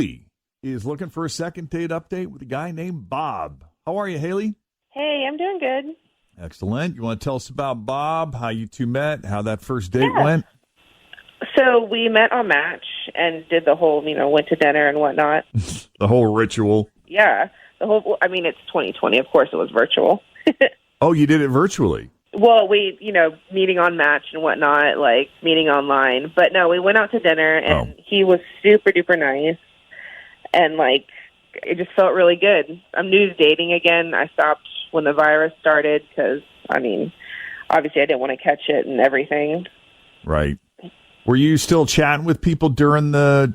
Haley is looking for a second date update with a guy named Bob. How are you, Haley? Hey, I'm doing good. Excellent. You want to tell us about Bob, how you two met, how that first date went? So we met on Match and did the whole, went to dinner and whatnot. The whole ritual. Yeah. It's 2020. Of course it was virtual. Oh, you did it virtually? Well, we, meeting on Match and whatnot, like meeting online. But no, we went out to dinner and he was super duper nice. And it just felt really good. I'm new to dating again. I stopped when the virus started because, obviously I didn't want to catch it and everything. Right. Were you still chatting with people during the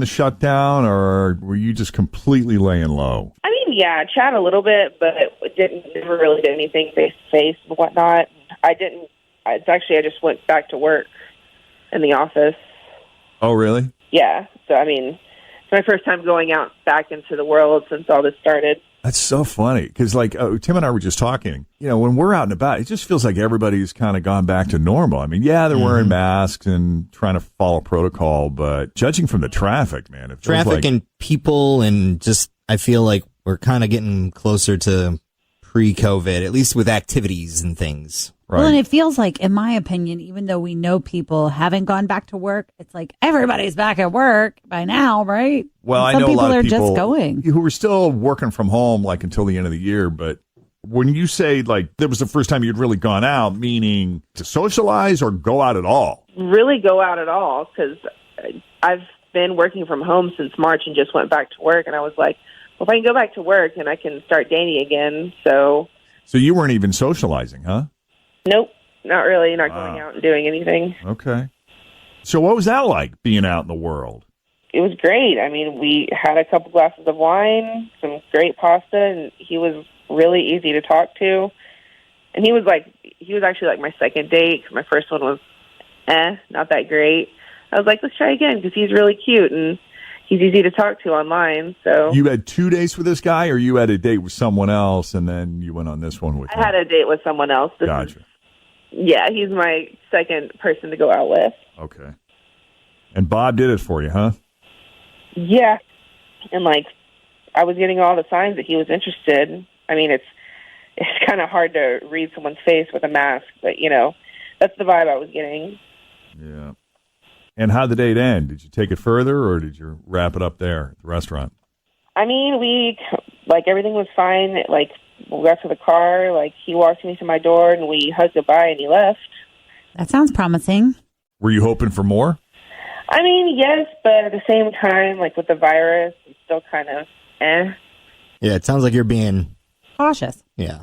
shutdown, or were you just completely laying low? Yeah, chat a little bit, but never really did anything face to face and whatnot. I just went back to work in the office. Oh, really? Yeah. So, it's my first time going out back into the world since all this started. That's so funny because, Tim and I were just talking. When we're out and about, it just feels like everybody's kind of gone back to normal. They're wearing masks and trying to follow protocol, but judging from the traffic, man, it feels traffic and people, and just I feel like we're kind of getting closer to pre-COVID, at least with activities and things. Right. Well, and it feels like, in my opinion, even though we know people haven't gone back to work, it's like everybody's back at work by now, right? Well, and I know a lot of are people just going who were still working from home until the end of the year. But when you say that was the first time you'd really gone out, meaning to socialize or go out at all? Really go out at all, because I've been working from home since March and just went back to work. And I was like, well, if I can go back to work and I can start dating again. So you weren't even socializing, huh? Nope, not really. Not going out and doing anything. Okay. So what was that like, being out in the world? It was great. We had a couple glasses of wine, some great pasta, and he was really easy to talk to. And he was actually my second date. My first one was, not that great. I was like, let's try again because he's really cute and he's easy to talk to online. So you had 2 dates with this guy, or you had a date with someone else and then you went on this one with him? I had a date with someone else. Gotcha. Yeah, he's my second person to go out with. Okay. And Bob did it for you, huh? Yeah. And I was getting all the signs that he was interested. It's kind of hard to read someone's face with a mask, but that's the vibe I was getting. Yeah. And how'd the date end? Did you take it further, or did you wrap it up there at the restaurant? We everything was fine. We got to the car, he walked me to my door and we hugged goodbye and he left. That sounds promising. Were you hoping for more? Yes, but at the same time, with the virus, it's still kind of Yeah, it sounds like you're being cautious. Yeah.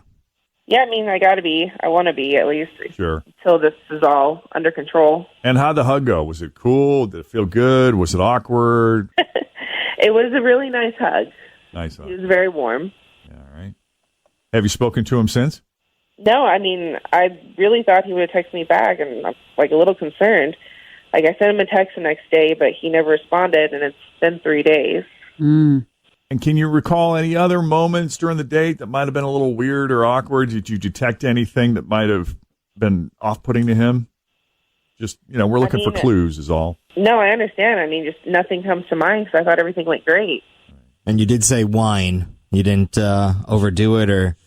Yeah, I gotta be. I want to be, at least. Sure. Until this is all under control. And how'd the hug go? Was it cool? Did it feel good? Was it awkward? It was a really nice hug. Nice hug. It was very warm. All right. Have you spoken to him since? No, I really thought he would have texted me back, and I'm a little concerned. I sent him a text the next day, but he never responded, and it's been 3 days. Mm. And can you recall any other moments during the date that might have been a little weird or awkward? Did you detect anything that might have been off-putting to him? Just, we're looking for clues is all. No, I understand. Just nothing comes to mind because I thought everything went great. And you did say wine. You didn't overdo it, or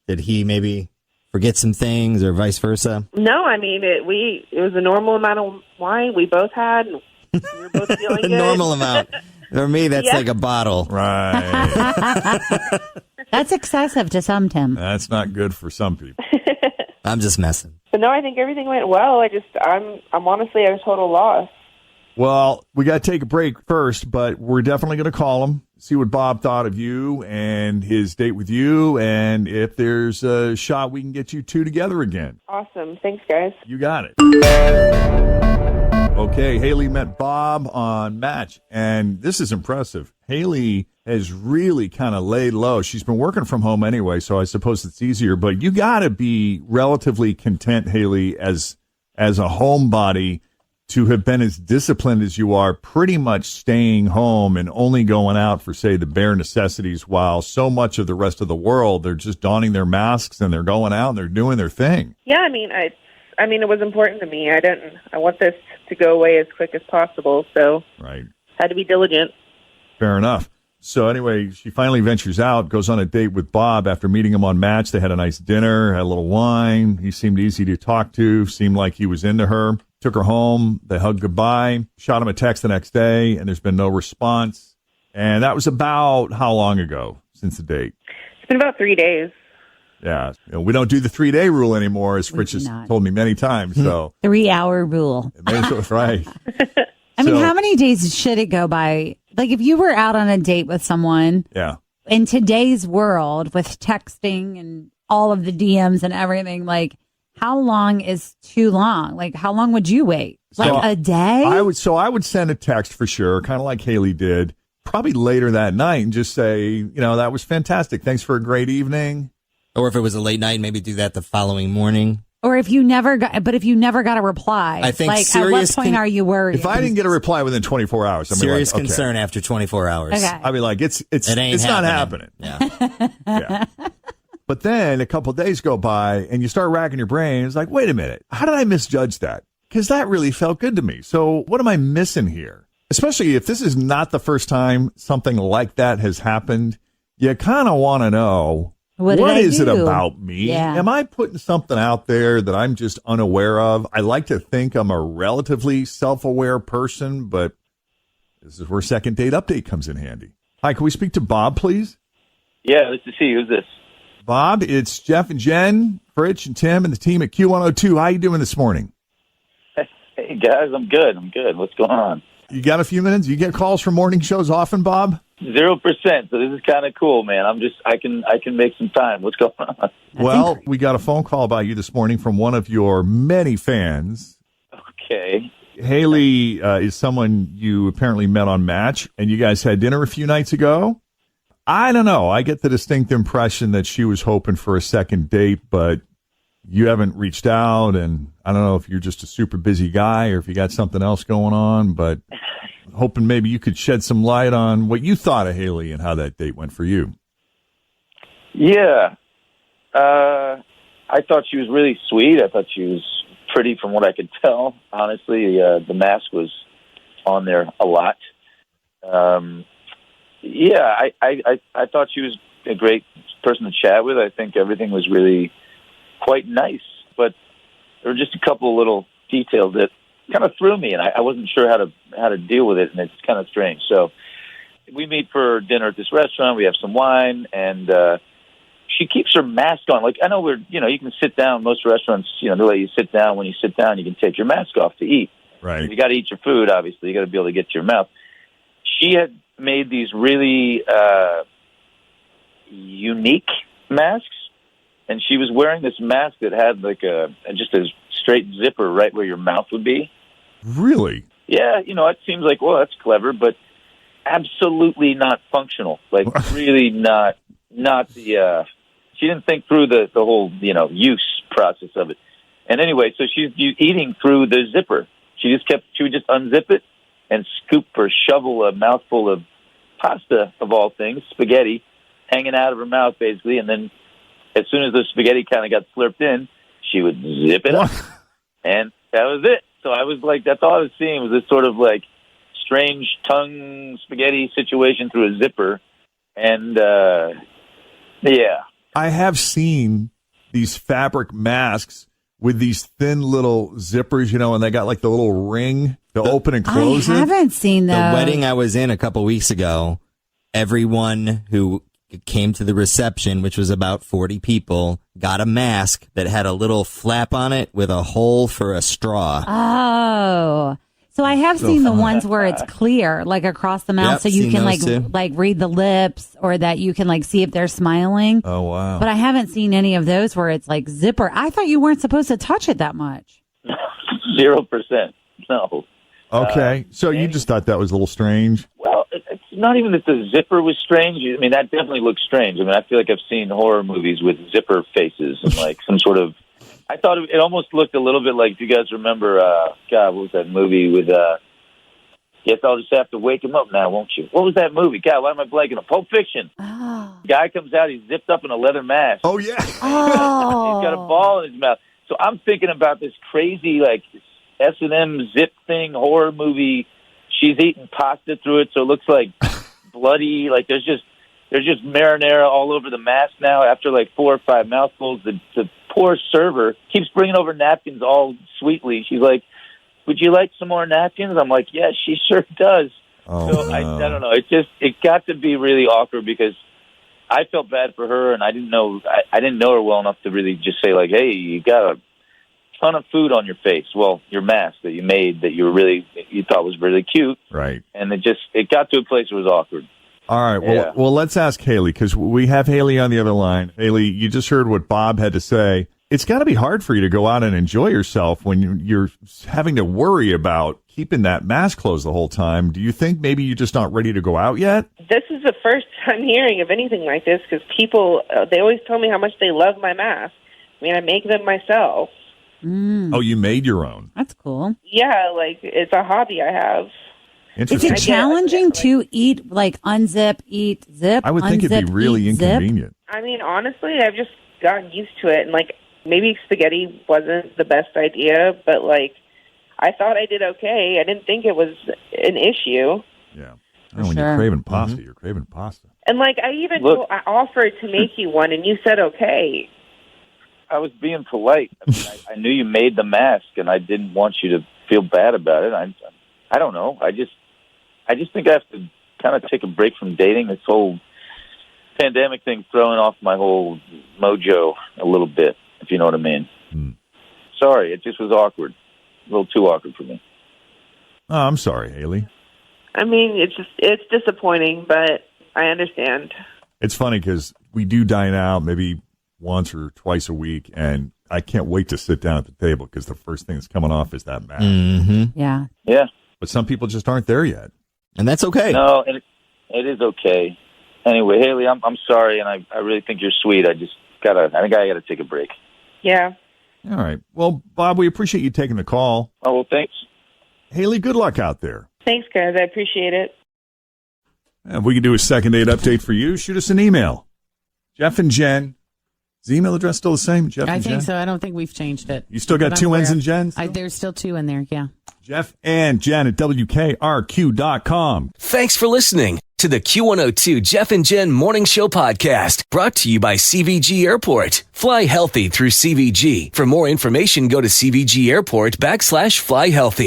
did he maybe forget some things, or vice versa? No, it was a normal amount of wine we both had. And we were both feeling good. Normal amount. For me, that's like a bottle. Right. That's excessive to some, Tim. That's not good for some people. I'm just messing. But no, I think everything went well. I'm honestly at a total loss. Well, we got to take a break first, but we're definitely going to call him, see what Bob thought of you and his date with you, and if there's a shot we can get you two together again. Awesome. Thanks, guys. You got it. Okay, Haley met Bob on Match, and this is impressive. Haley has really kind of laid low. She's been working from home anyway, so I suppose it's easier, but you got to be relatively content, Haley, as a homebody, to have been as disciplined as you are, pretty much staying home and only going out for, say, the bare necessities, while so much of the rest of the world, they're just donning their masks and they're going out and they're doing their thing. Yeah, it was important to me. I want this to go away as quick as possible, so right. Had to be diligent. Fair enough. So anyway, she finally ventures out, goes on a date with Bob after meeting him on Match. They had a nice dinner, had a little wine. He seemed easy to talk to, seemed like he was into her. Took her home. They hugged goodbye, shot him a text the next day, and there's been no response. And that was about how long ago since the date? It's been about 3 days. Yeah. We don't do the 3-day rule anymore, as Fritz has told me many times. So 3-hour rule. That's right. I mean, how many days should it go by? Like, if you were out on a date with someone, in today's world with texting and all of the DMs and everything, like, how long is too long? Like, how long would you wait? Like a day? I would send a text for sure, kind of like Haley did, probably later that night, and just say, that was fantastic. Thanks for a great evening. Or if it was a late night, maybe do that the following morning. Or if you never got a reply, I think like, at what point are you worried? If I didn't get a reply within 24 hours, I'm serious like, okay. concern after 24 hours. Okay. I'd be like, it's not happening. Yeah. Yeah. But then a couple of days go by and you start racking your brain. It's like, wait a minute, how did I misjudge that? Because that really felt good to me. So what am I missing here? Especially if this is not the first time something like that has happened, you kind of want to know. What is it about me? Yeah. Am I putting something out there that I'm just unaware of? I like to think I'm a relatively self-aware person, but this is where Second Date Update comes in handy. Hi, can we speak to Bob, please? Yeah, let's see. Who's this? Bob, it's Jeff and Jen, Fritch and Tim, and the team at Q102. How you doing this morning? Hey, guys, I'm good. What's going on? You got a few minutes? You get calls from morning shows often, Bob? 0%. So this is kind of cool, man. I can make some time. What's going on? Well, we got a phone call about you this morning from one of your many fans. Okay. Haley is someone you apparently met on Match, and you guys had dinner a few nights ago. I don't know. I get the distinct impression that she was hoping for a second date, but you haven't reached out, and I don't know if you're just a super busy guy or if you got something else going on, but hoping maybe you could shed some light on what you thought of Haley and how that date went for you. Yeah. I thought she was really sweet. I thought she was pretty from what I could tell. Honestly, the mask was on there a lot. Yeah, I thought she was a great person to chat with. I think everything was really quite nice, but there were just a couple of little details that kind of threw me, and I wasn't sure how to deal with it, and it's kind of strange. So we meet for dinner at this restaurant. We have some wine, and she keeps her mask on. Like, I know you can sit down. Most restaurants, they let you sit down. When you sit down, you can take your mask off to eat. Right. You got to eat your food, obviously. You got to be able to get to your mouth. She had made these really unique masks, and she was wearing this mask that had like just a straight zipper right where your mouth would be. Really? Yeah, it seems like, well, that's clever, but absolutely not functional. Like, really not the, she didn't think through the whole, use process of it. And anyway, so she's eating through the zipper. She would just unzip it and scoop or shovel a mouthful of pasta, of all things, spaghetti, hanging out of her mouth, basically. And then as soon as the spaghetti kind of got slurped in, she would zip it up. And that was it. So I was like, that's all I was seeing was this sort of like strange tongue spaghetti situation through a zipper. And, yeah. I have seen these fabric masks with these thin little zippers, and they got like the little ring to open and close it. I haven't seen that. The wedding I was in a couple weeks ago, everyone who came to the reception, which was about 40 people, got a mask that had a little flap on it with a hole for a straw. Oh. So I have seen the ones where it's clear, like across the mouth, Yep, so you seen can those like read the lips, or that you can like see if they're smiling. Oh, wow. But I haven't seen any of those where it's like zipper. I thought you weren't supposed to touch it that much. 0%. No. Okay. So you just thought that was a little strange? Well, it's not even that the zipper was strange. I mean, that definitely looks strange. I mean, I feel like I've seen horror movies with zipper faces and like some sort of. I thought it almost looked a little bit like, if you guys remember, God, what was that movie with, guess I'll just have to wake him up now, won't you? What was that movie? God, why am I blanking on? Pulp Fiction. Oh. Guy comes out, he's zipped up in a leather mask. Oh, yeah. Oh. He's got a ball in his mouth. So I'm thinking about this crazy, like, S&M zip thing, horror movie. She's eating pasta through it, so it looks like bloody. Like there's just marinara all over the mask now. After like 4 or 5 mouthfuls, the poor server keeps bringing over napkins all sweetly. She's like, "Would you like some more napkins?" I'm like, "Yeah, she sure does." Oh, so no. I don't know. It got to be really awkward because I felt bad for her, and I didn't know her well enough to really just say like, "Hey, you got a ton of food on your face." Well, your mask that you made that you thought was really cute, right? And it got to a place where it was awkward. All right. Well, let's ask Haley because we have Haley on the other line. Haley, you just heard what Bob had to say. It's got to be hard for you to go out and enjoy yourself when you're having to worry about keeping that mask closed the whole time. Do you think maybe you're just not ready to go out yet? This is the first time hearing of anything like this because people, they always tell me how much they love my mask. I mean, I make them myself. Oh, you made your own? That's cool. Yeah, like it's a hobby I have. Is it challenging to eat, like unzip, eat, zip? I would think it'd be really inconvenient. I mean, honestly, I've just gotten used to it. And like, maybe spaghetti wasn't the best idea, but like, I thought I did okay. I didn't think it was an issue. Yeah. When you're craving pasta, you're craving pasta. And like, I offered to make you one, and you said okay. I was being polite. I mean, I knew you made the mask, and I didn't want you to feel bad about it. I don't know. I just think I have to kind of take a break from dating. This whole pandemic thing throwing off my whole mojo a little bit, if you know what I mean. Sorry, it just was awkward. A little too awkward for me. Oh, I'm sorry, Haley. I mean, it's disappointing, but I understand. It's funny because we do dine out maybe once or twice a week, and I can't wait to sit down at the table because the first thing that's coming off is that mask. Mm-hmm. Yeah. Yeah. But some people just aren't there yet. And that's okay. No, it is okay. Anyway, Haley, I'm sorry, and I really think you're sweet. I think I gotta take a break. Yeah. All right. Well, Bob, we appreciate you taking the call. Oh, well, thanks. Haley, good luck out there. Thanks, guys. I appreciate it. And if we can do a second date update for you, shoot us an email. Jeff and Jen. Is the email address still the same? Jeff I and think Jen? so. I don't think we've changed it. You still got two N's in Jen? There's still 2 in there, yeah. Jeff and Jen at WKRQ.com. Thanks for listening to the Q102 Jeff and Jen Morning Show podcast, brought to you by CVG Airport. Fly healthy through CVG. For more information, go to CVG Airport /fly healthy.